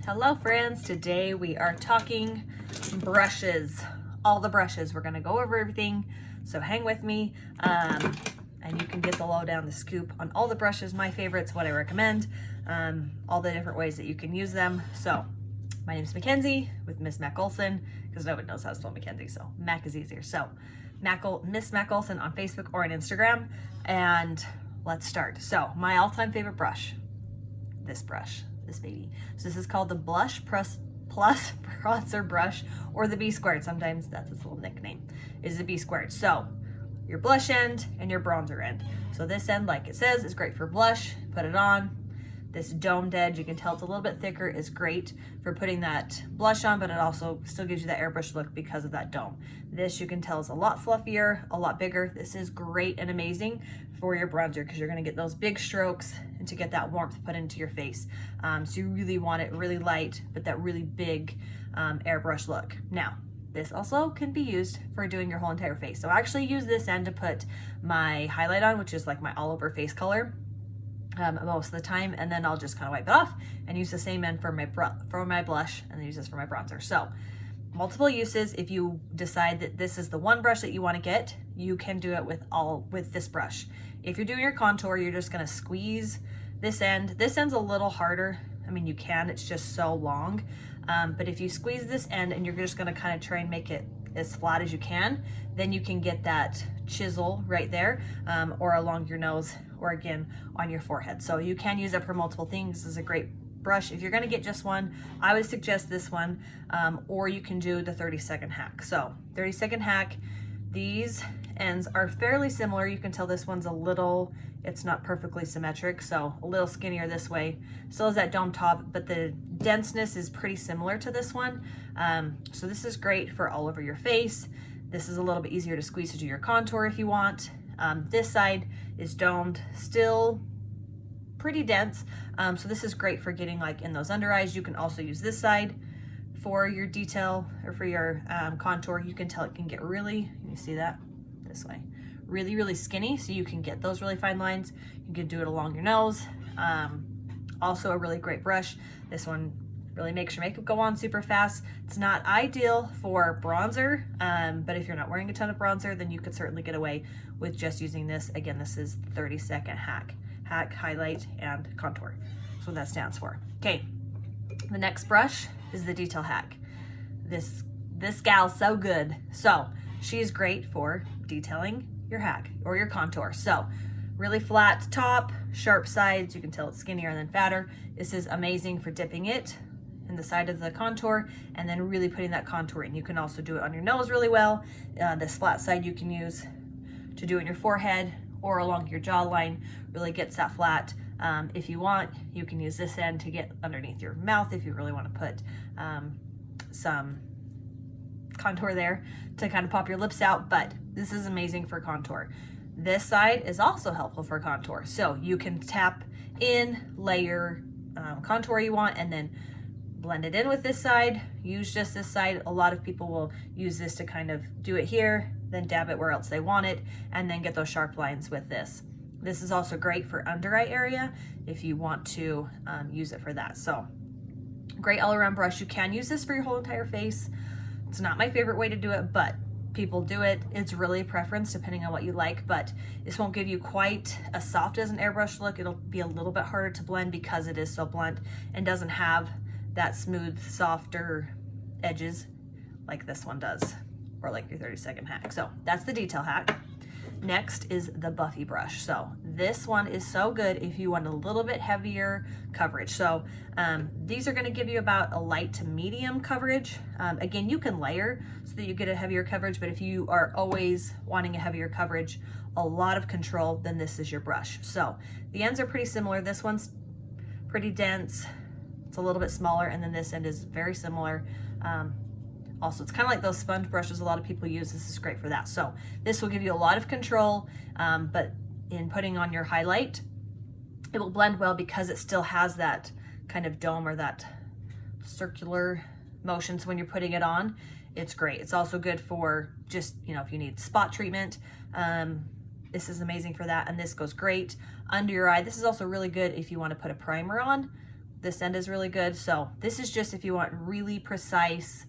Hello friends, today we are talking brushes, all the brushes. We're gonna go over everything, so hang with me, and you can get the lowdown, the scoop on all the brushes, my favorites, what I recommend, all the different ways that you can use them. So my name is Mackenzie with Miss Mac Olson, because nobody knows how to spell Mackenzie, so Mac is easier. So Miss Mac Olson on Facebook or on Instagram, and let's start. So my all-time favorite brush, this brush, this baby. So this is called the Blush Plus Bronzer Brush, or the B Squared. Sometimes that's its little nickname, is the B Squared. So your blush end and your bronzer end. So this end, like it says, is great for blush. Put it on. This domed edge, you can tell it's a little bit thicker, is great for putting that blush on, but it also still gives you that airbrush look because of that dome. This, you can tell, is a lot fluffier, a lot bigger. This is great and amazing for your bronzer because you're going to get those big strokes and to get that warmth put into your face. So you really want it really light, but that really big airbrush look. Now, this also can be used for doing your whole entire face. So I actually use this end to put my highlight on, which is like my all over face color. Most of the time, and then I'll just kind of wipe it off and use the same end for my blush, and then use this for my bronzer. So multiple uses. If you decide that this is the one brush that you want to get, you can do it with this brush. If you're doing your contour, you're just going to squeeze this end. This end's a little harder. I mean, you can, it's just so long. But if you squeeze this end and you're just going to kind of try and make it as flat as you can, then you can get that chisel right there, or along your nose, or again on your forehead. So you can use it for multiple things. This is a great brush. If you're going to get just one, I would suggest this one, or you can do the 30-second hack. So 30-second hack, these ends are fairly similar. You can tell this one's a little, it's not perfectly symmetric, so a little skinnier this way. Still has that dome top, but the denseness is pretty similar to this one. So this is great for all over your face. This is a little bit easier to squeeze to do your contour if you want. This side is domed, still pretty dense. So this is great for getting like in those under eyes. You can also use this side for your detail or for your contour. You can tell it can get really, you see that this way, really, really skinny. So you can get those really fine lines. You can do it along your nose. Also a really great brush. This one really makes your makeup go on super fast. It's not ideal for bronzer, but if you're not wearing a ton of bronzer, then you could certainly get away with just using this. Again, this is 30-second hack, highlight, and contour. That's what that stands for. Okay, the next brush is the detail hack. This gal's so good. So she's great for detailing your hack or your contour. So really flat top, sharp sides. You can tell it's skinnier and then fatter. This is amazing for dipping it in the side of the contour and then really putting that contour in. You can also do it on your nose really well. This flat side you can use to do it in your forehead or along your jawline, really gets that flat. If you want, you can use this end to get underneath your mouth if you really want to put some contour there to kind of pop your lips out, but this is amazing for contour. This side is also helpful for contour. So you can tap in, layer contour you want, and then blend it in with this side. Use just this side. A lot of people will use this to kind of do it here, then dab it where else they want it, and then get those sharp lines with this. This is also great for under eye area if you want to use it for that. So great all around brush. You can use this for your whole entire face. It's not my favorite way to do it, but people do it. It's really a preference depending on what you like, but this won't give you quite as soft as an airbrush look. It'll be a little bit harder to blend because it is so blunt and doesn't have that smooth, softer edges like this one does, or like your 30-second hack. So that's the detail hack. Next is the Buffy brush. So this one is so good if you want a little bit heavier coverage. So these are going to give you about a light to medium coverage. Again, you can layer so that you get a heavier coverage, but if you are always wanting a heavier coverage, a lot of control, then this is your brush. So the ends are pretty similar. This one's pretty dense. It's a little bit smaller, and then this end is very similar. Also, it's kind of like those sponge brushes a lot of people use. This is great for that. So this will give you a lot of control, but in putting on your highlight, it will blend well because it still has that kind of dome or that circular motion. So when you're putting it on, it's great. It's also good for just, you know, if you need spot treatment, this is amazing for that. And this goes great under your eye. This is also really good if you want to put a primer on This end is really good. So this is just if you want really precise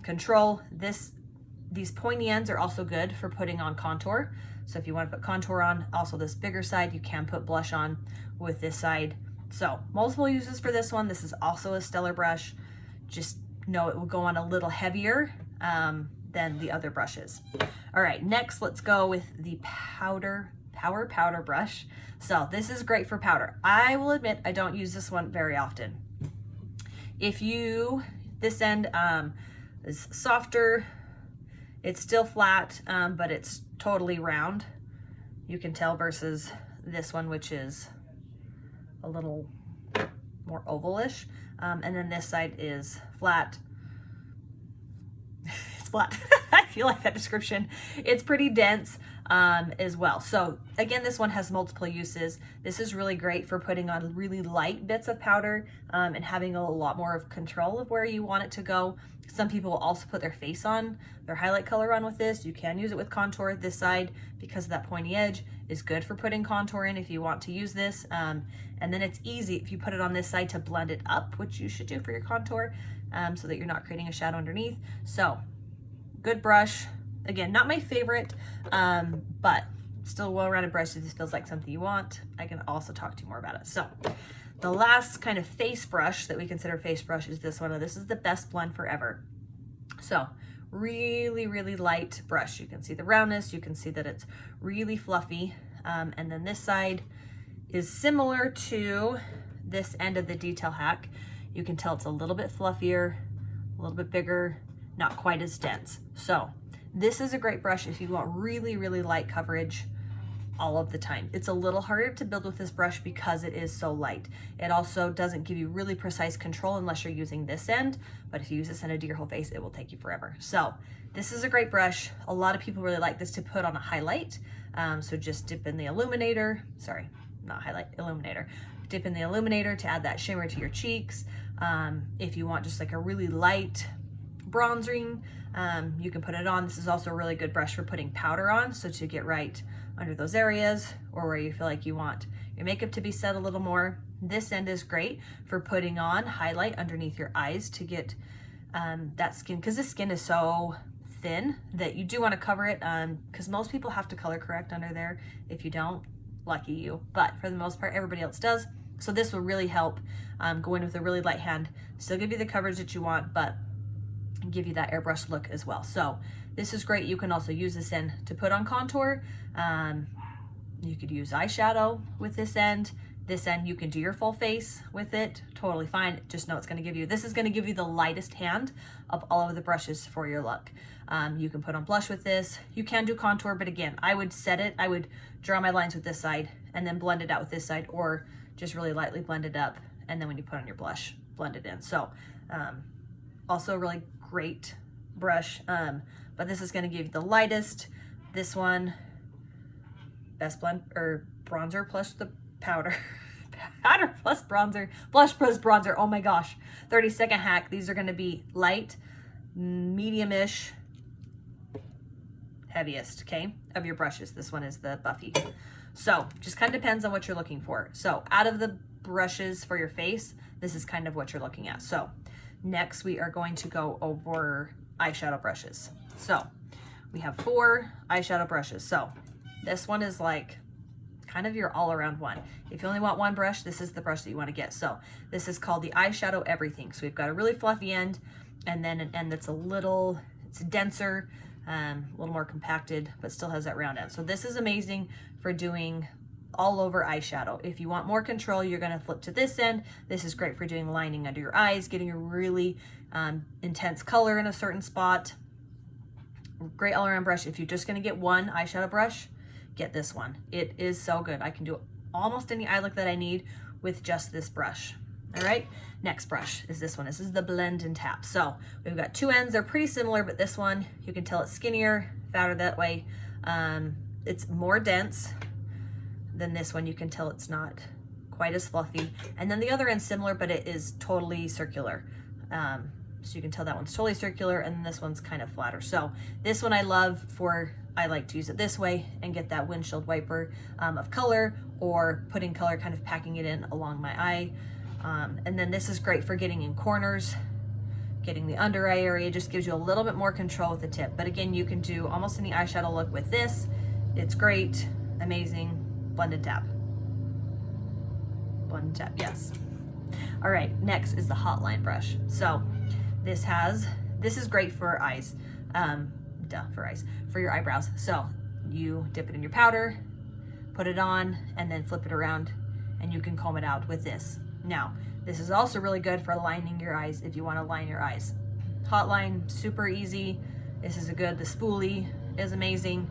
control. These pointy ends are also good for putting on contour. So if you want to put contour on, also this bigger side, you can put blush on with this side. So multiple uses for this one. This is also a stellar brush. Just know it will go on a little heavier than the other brushes. All right, next let's go with the Power Powder brush. So this is great for powder. I will admit I don't use this one very often. This end is softer, it's still flat, but it's totally round. You can tell versus this one, which is a little more ovalish. And then this side is flat. It's flat. I feel like that description. It's pretty dense as well. So again, this one has multiple uses. This is really great for putting on really light bits of powder and having a lot more of control of where you want it to go. Some people will also put their face on, their highlight color on with this. You can use it with contour. This side, because of that pointy edge, is good for putting contour in if you want to use this. And then it's easy if you put it on this side to blend it up, which you should do for your contour so that you're not creating a shadow underneath. So good brush. Again, not my favorite, but still a well-rounded brush. If this feels like something you want, I can also talk to you more about it. So the last kind of face brush that we consider face brush is this one, and this is the Best Blend Forever. So really, really light brush. You can see the roundness, you can see that it's really fluffy. And then this side is similar to this end of the Detail Hack. You can tell it's a little bit fluffier, a little bit bigger, not quite as dense. So this is a great brush if you want really, really light coverage all of the time. It's a little harder to build with this brush because it is so light. It also doesn't give you really precise control unless you're using this end, but if you use this end to do your whole face, it will take you forever. So this is a great brush. A lot of people really like this to put on a highlight. So just dip in the illuminator, sorry, not highlight, illuminator. Dip in the illuminator to add that shimmer to your cheeks. If you want just like a really light bronzing, you can put it on. This is also a really good brush for putting powder on, so to get right under those areas or where you feel like you want your makeup to be set a little more. This end is great for putting on highlight underneath your eyes to get that skin, because the skin is so thin that you do want to cover it, because most people have to color correct under there. If you don't, lucky you, but for the most part everybody else does. So this will really help go in with a really light hand, still give you the coverage that you want, but give you that airbrush look as well. So this is great. You can also use this end to put on contour. You could use eyeshadow with this end. This end you can do your full face with it, totally fine. Just know it's going to give you, this is going to give you the lightest hand of all of the brushes for your look. You can put on blush with this. You can do contour, but again, I would set it, I would draw my lines with this side and then blend it out with this side, or just really lightly blend it up, and then when you put on your blush, blend it in. So also a really great brush, but this is going to give you the lightest. This one, Best Blend or bronzer plus the powder. Powder plus bronzer, blush plus bronzer. Oh my gosh, 30-second hack. These are going to be light, medium-ish, heaviest, okay, of your brushes. This one is the Buffy. So just kind of depends on what you're looking for. So out of the brushes for your face, this is kind of what you're looking at. So next we are going to go over eyeshadow brushes. So we have 4 eyeshadow brushes. So this one is like kind of your all-around one. If you only want one brush, this is the brush that you want to get. So this is called the Eyeshadow Everything. So we've got a really fluffy end, and then an end that's it's denser, a little more compacted, but still has that round end. So this is amazing for doing all over eyeshadow. If you want more control, you're going to flip to this end. This is great for doing lining under your eyes, getting a really intense color in a certain spot. Great all-around brush. If you're just going to get one eyeshadow brush, get this one. It is so good. I can do almost any eye look that I need with just this brush. All right, next brush is this one. This is the Blend and Tap. So we've got 2 ends. They're pretty similar, but this one, you can tell it's skinnier, fatter that way. It's more dense than this one. You can tell it's not quite as fluffy. And then the other end's similar, but it is totally circular. So you can tell that one's totally circular, and this one's kind of flatter. So this one I love for, I like to use it this way and get that windshield wiper of color, or putting color, kind of packing it in along my eye And then this is great for getting in corners, getting the under eye area, just gives you a little bit more control with the tip. But again, you can do almost any eyeshadow look with this. It's great, amazing, blend and tap. Blend and tap, yes. All right, next is the hot line brush. So this is great for eyes, for your eyebrows. So you dip it in your powder, put it on, and then flip it around, and you can comb it out with this. Now, this is also really good for lining your eyes if you want to line your eyes. Hot line, super easy. This is the spoolie is amazing.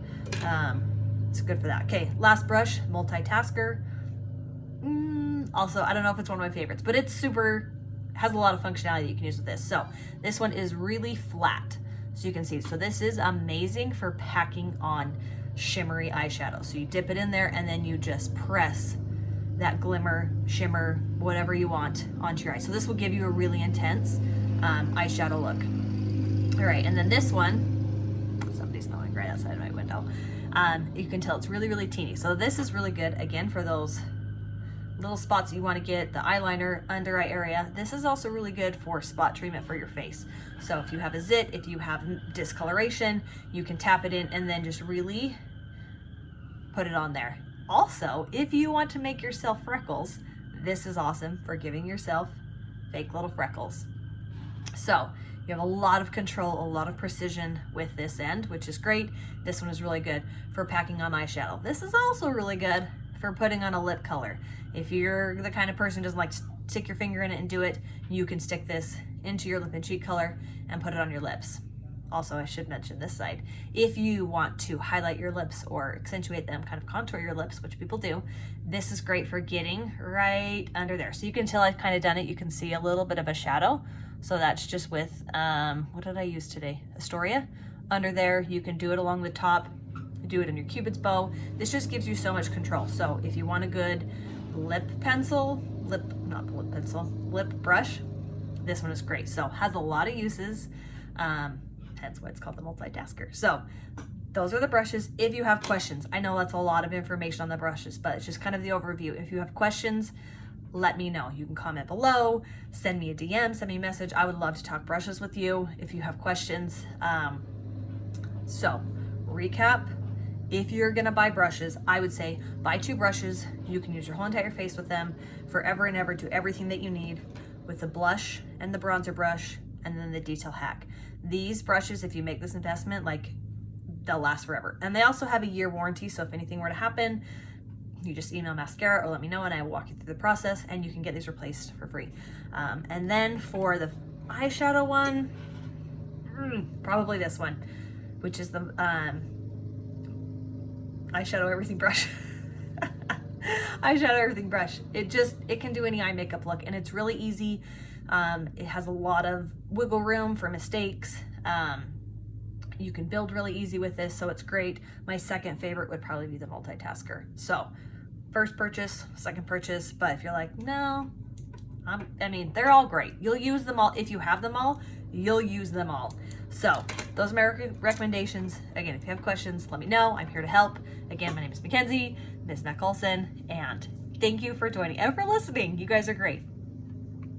It's good for that. Okay, last brush, multitasker. Also, I don't know if it's one of my favorites, but it's has a lot of functionality you can use with this. So this one is really flat, so you can see. So this is amazing for packing on shimmery eyeshadow. So you dip it in there and then you just press that glimmer, shimmer, whatever you want onto your eye. So this will give you a really intense eyeshadow look. All right, and then this one, somebody's mowing right outside my window. You can tell it's really, really teeny. So this is really good, again, for those little spots you want to get, the eyeliner, under eye area. This is also really good for spot treatment for your face. So if you have a zit, if you have discoloration, you can tap it in and then just really put it on there. Also, if you want to make yourself freckles, this is awesome for giving yourself fake little freckles. So you have a lot of control, a lot of precision with this end, which is great. This one is really good for packing on eyeshadow. This is also really good for putting on a lip color. If you're the kind of person who doesn't like to stick your finger in it and do it, you can stick this into your lip and cheek color and put it on your lips. Also, I should mention this side. If you want to highlight your lips or accentuate them, kind of contour your lips, which people do, this is great for getting right under there. So you can tell I've kind of done it. You can see a little bit of a shadow. So that's just with, what did I use today? Astoria. Under there, you can do it along the top, do it in your Cupid's bow. This just gives you so much control. So if you want a good lip brush, this one is great. So has a lot of uses. Hence why it's called the multitasker. So those are the brushes. If you have questions, I know that's a lot of information on the brushes, but it's just kind of the overview. If you have questions, let me know. You can comment below, send me a DM, send me a message. I would love to talk brushes with you if you have questions. So recap, if you're gonna buy brushes, I would say buy 2 brushes. You can use your whole entire face with them forever and ever, do everything that you need with the blush and the bronzer brush and then the detail hack. These brushes, if you make this investment, like, they'll last forever. And they also have a year warranty, so if anything were to happen, you just email maskcara or let me know and I will walk you through the process and you can get these replaced for free. And then for the eyeshadow one, probably this one, which is the eyeshadow everything brush. Eyeshadow everything brush. It can do any eye makeup look and it's really easy. It has a lot of wiggle room for mistakes. You can build really easy with this, so it's great. My second favorite would probably be the multitasker. So first purchase, second purchase, but if you're like, no, I mean, they're all great. You'll use them all. If you have them all, you'll use them all. So those are my recommendations. Again, if you have questions, let me know. I'm here to help. Again, my name is Mackenzie, Miss Mac Olson, and thank you for joining and for listening. You guys are great.